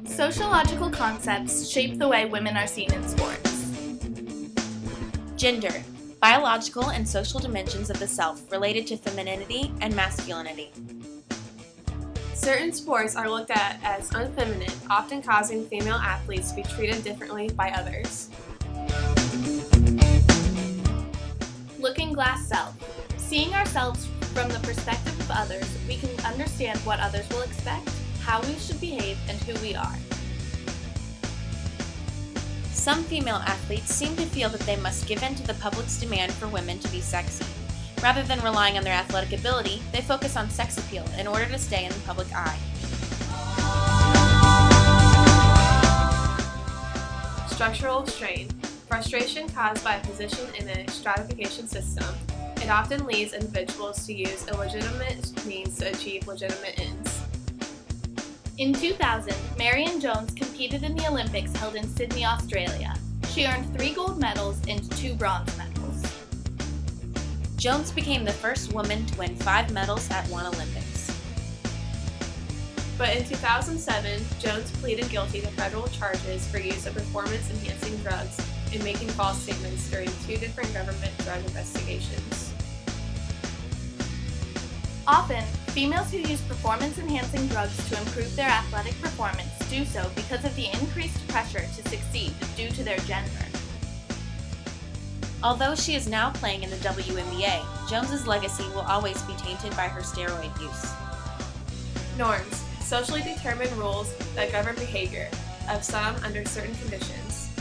Sociological concepts shape the way women are seen in sports. Gender, biological and social dimensions of the self related to femininity and masculinity. Certain sports are looked at as unfeminine, often causing female athletes to be treated differently by others. Looking glass self. Seeing ourselves from the perspective of others, we can understand what others will expect, how we should behave, and who we are. Some female athletes seem to feel that they must give in to the public's demand for women to be sexy. Rather than relying on their athletic ability, they focus on sex appeal in order to stay in the public eye. Structural strain. Frustration caused by a position in a stratification system. It often leads individuals to use illegitimate means to achieve legitimate ends. In 2000, Marion Jones competed in the Olympics held in Sydney, Australia. She earned 3 gold medals and 2 bronze medals. Jones became the first woman to win 5 medals at one Olympics. But in 2007, Jones pleaded guilty to federal charges for use of performance-enhancing drugs and making false statements during 2 different government drug investigations. Often, females who use performance-enhancing drugs to improve their athletic performance do so because of the increased pressure to succeed due to their gender. Although she is now playing in the WNBA, Jones's legacy will always be tainted by her steroid use. Norms. Socially determined rules that govern behavior of some under certain conditions.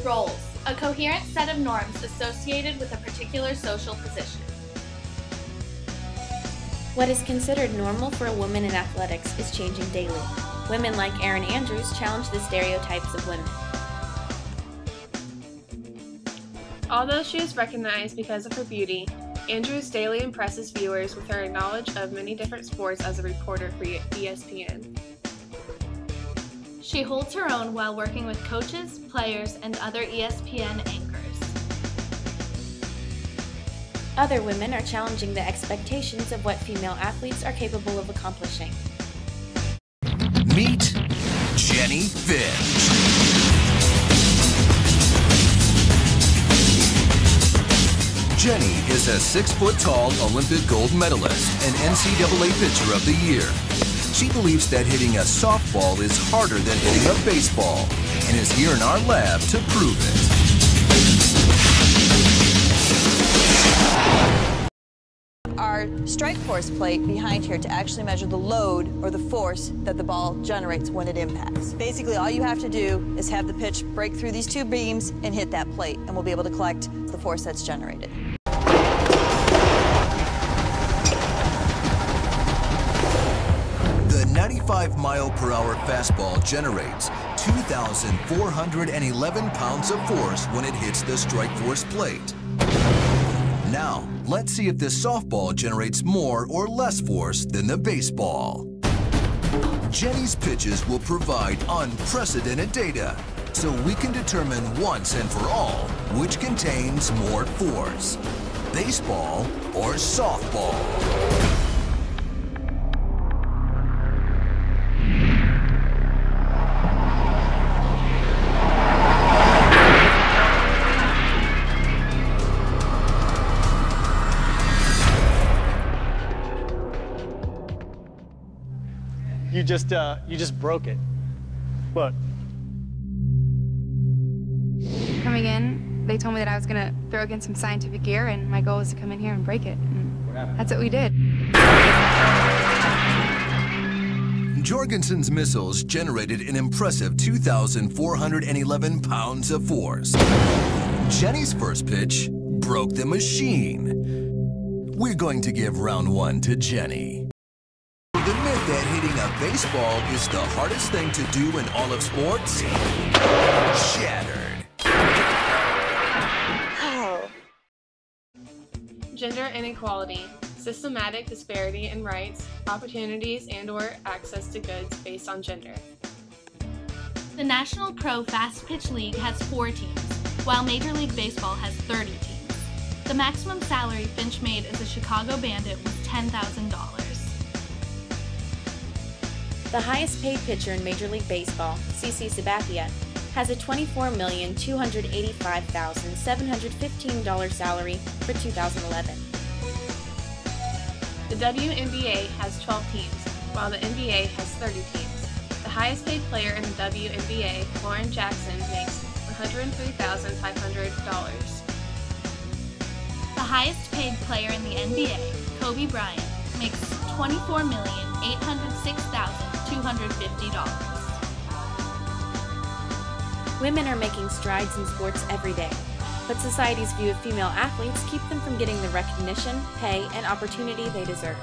Roles. A coherent set of norms associated with a particular social position. What is considered normal for a woman in athletics is changing daily. Women like Erin Andrews challenge the stereotypes of women. Although she is recognized because of her beauty, Andrews daily impresses viewers with her knowledge of many different sports as a reporter for ESPN. She holds her own while working with coaches, players, and other ESPN anchors. Other women are challenging the expectations of what female athletes are capable of accomplishing. Meet Jenny Finch. Jenny is a 6-foot-tall Olympic gold medalist and NCAA Pitcher of the Year. She believes that hitting a softball is harder than hitting a baseball and is here in our lab to prove it. Our strike force plate behind here to actually measure the load or the force that the ball generates when it impacts. Basically, all you have to do is have the pitch break through these 2 beams and hit that plate, and we'll be able to collect the force that's generated. The 95-mile-per-hour fastball generates 2,411 pounds of force when it hits the strike force plate. Now, let's see if this softball generates more or less force than the baseball. Jenny's pitches will provide unprecedented data, so we can determine once and for all which contains more force, baseball or softball. You just broke it. Look. Coming in, they told me that I was gonna throw against some scientific gear, and my goal was to come in here and break it. And that's what we did. Jorgensen's missiles generated an impressive 2,411 pounds of force. Jenny's first pitch broke the machine. We're going to give round 1 to Jenny. The myth that hitting a baseball is the hardest thing to do in all of sports? Shattered. Oh. Gender inequality. Systematic disparity in rights, opportunities, and/or access to goods based on gender. The National Pro Fast Pitch League has 4 teams, while Major League Baseball has 30 teams. The maximum salary Finch made as a Chicago Bandit was $10,000. The highest paid pitcher in Major League Baseball, CC Sabathia, has a $24,285,715 salary for 2011. The WNBA has 12 teams, while the NBA has 30 teams. The highest paid player in the WNBA, Lauren Jackson, makes $103,500. The highest paid player in the NBA, Kobe Bryant, makes $24,806,250. Women are making strides in sports every day, but society's view of female athletes keep them from getting the recognition, pay, and opportunity they deserve.